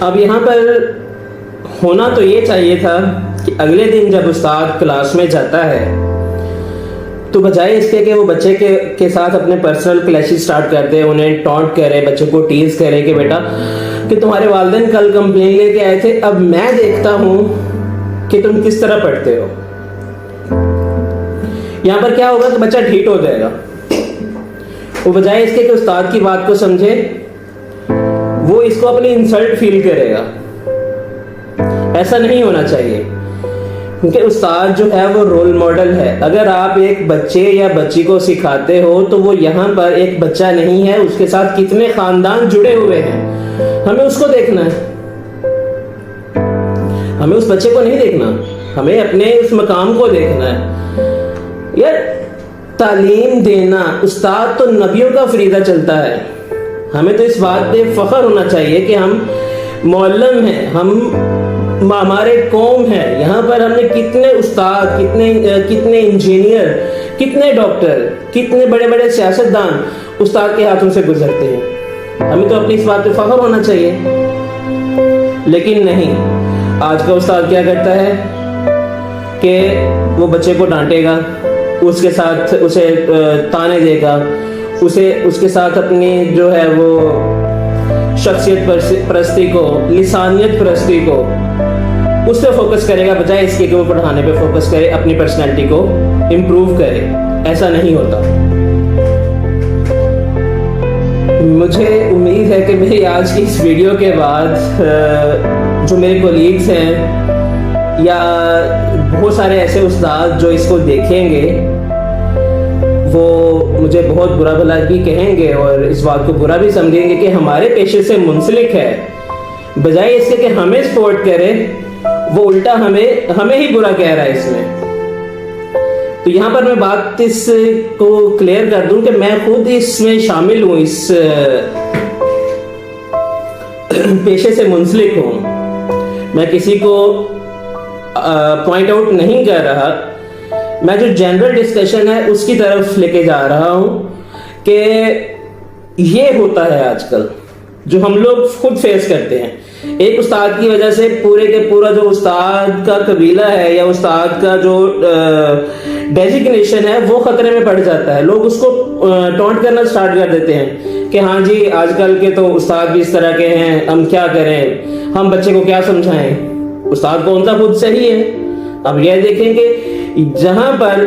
اب یہاں پر ہونا تو یہ چاہیے تھا کہ اگلے دن جب استاد کلاس میں جاتا ہے تو بجائے اس کے کہ وہ بچے کے ساتھ اپنے پرسنل کلیشز سٹارٹ کر دے، انہیں ٹونٹ کرے، بچے کو ٹیز کرے کہ بیٹا کہ تمہارے والدین کل کمپلین لے کے آئے تھے، اب میں دیکھتا ہوں کہ تم کس طرح پڑھتے ہو. یہاں پر کیا ہوگا کہ بچہ ڈھیٹ ہو جائے گا. وہ بجائے اس کے کہ استاد کی بات کو سمجھے، وہ اس کو اپنی انسلٹ فیل کرے گا. ایسا نہیں ہونا چاہیے، کیونکہ استاد جو ہے وہ رول ماڈل ہے. اگر آپ ایک بچے یا بچی کو سکھاتے ہو تو وہ یہاں پر ایک بچہ نہیں ہے، اس کے ساتھ کتنے خاندان جڑے ہوئے ہیں، ہمیں اس کو دیکھنا ہے. ہمیں اس بچے کو نہیں دیکھنا، ہمیں اپنے اس مقام کو دیکھنا ہے. یار تعلیم دینا، استاد تو نبیوں کا فریضہ چلتا ہے. ہمیں تو اس بات پہ فخر ہونا چاہیے کہ ہم معلم ہیں، ہمارے قوم ہے. یہاں پر ہم نے کتنے استاد، کتنے انجینئر، کتنے ڈاکٹر، کتنے بڑے بڑے سیاستدان استاد کے ہاتھوں سے گزرتے ہیں. ہمیں تو اپنی اس بات پہ فخر ہونا چاہیے. لیکن نہیں، آج کا استاد کیا کرتا ہے کہ وہ بچے کو ڈانٹے گا، اس کے ساتھ اسے تانے دے گا، اس کے ساتھ اپنی جو ہے وہ شخصیت پرستی کو، لسانیت پرستی کو، اس پہ فوکس کرے گا، بجائے اس کے کہ وہ پڑھانے پہ فوکس کرے، اپنی پرسنالٹی کو امپروو کرے. ایسا نہیں ہوتا. مجھے امید ہے کہ میری آج کی اس ویڈیو کے بعد جو میرے کولیگز ہیں یا بہت سارے ایسے استاد جو اس کو دیکھیں گے، وہ مجھے بہت برا بھلا بھی کہیں گے اور اس بات کو برا بھی سمجھیں گے کہ ہمارے پیشے سے منسلک ہے، بجائے اس کے کہ ہمیں سپورٹ کرے وہ الٹا ہمیں ہی برا کہہ رہا ہے اس میں. تو یہاں پر میں بات اس کو کلیئر کر دوں کہ میں خود اس میں شامل ہوں، اس پیشے سے منسلک ہوں. میں کسی کو پوائنٹ آؤٹ نہیں کر رہا، میں جو جنرل ڈسکشن ہے اس کی طرف لے کے جا رہا ہوں کہ یہ ہوتا ہے آج کل جو ہم لوگ خود فیس کرتے ہیں. ایک استاد کی وجہ سے پورے کے پورا جو استاد کا قبیلہ ہے یا استاد کا جو ڈیزگنیشن ہے وہ خطرے میں پڑ جاتا ہے. لوگ اس کو ٹونٹ کرنا سٹارٹ کر دیتے ہیں کہ ہاں جی آج کل کے تو استاد بھی اس طرح کے ہیں، ہم کیا کریں، ہم بچے کو کیا سمجھائیں. استاد کون سا خود صحیح ہے. اب یہ دیکھیں کہ جہاں پر